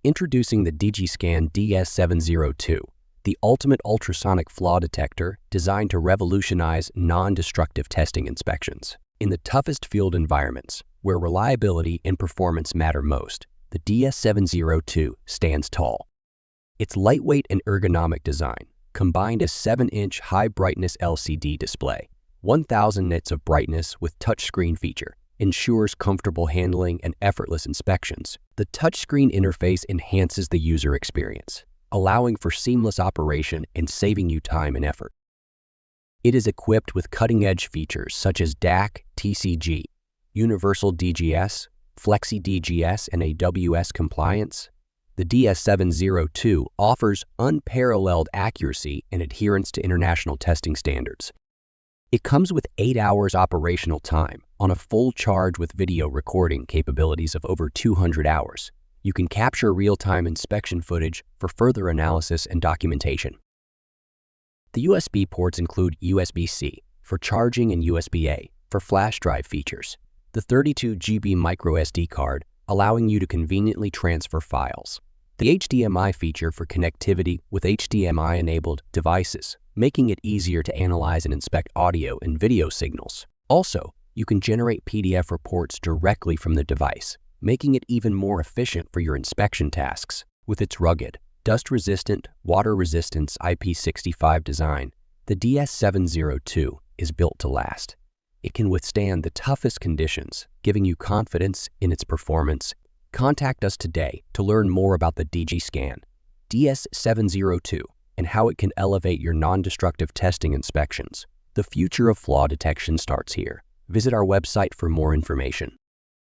Introducing the DIGISCAN DS-702, the ultimate ultrasonic flaw detector designed to revolutionize non-destructive testing inspections. In the toughest field environments, where reliability and performance matter most, the DS-702 stands tall. Its lightweight and ergonomic design, combined a 7-inch high-brightness LCD display, 1000 nits of brightness with touchscreen feature, ensures comfortable handling and effortless inspections. The touchscreen interface enhances the user experience, allowing for seamless operation and saving you time and effort. It is equipped with cutting-edge features such as DAC, TCG, universal DGS, FlexiDGS, and AWS compliance. The DS-702 offers unparalleled accuracy and adherence to international testing standards. It comes with 8 hours operational time on a full charge with video recording capabilities of over 200 hours. You can capture real-time inspection footage for further analysis and documentation. The USB ports include USB-C for charging and USB-A for flash drive features. The 32 GB microSD card allowing you to conveniently transfer files. The HDMI feature for connectivity with HDMI-enabled devices, making it easier to analyze and inspect audio and video signals. Also, you can generate PDF reports directly from the device, making it even more efficient for your inspection tasks. With its rugged, dust-resistant, water-resistant IP65 design, the DS-702 is built to last. It can withstand the toughest conditions, giving you confidence in its performance. Contact us today to learn more about the DIGISCAN DS-702 and how it can elevate your non-destructive testing inspections. The future of flaw detection starts here. Visit our website for more information.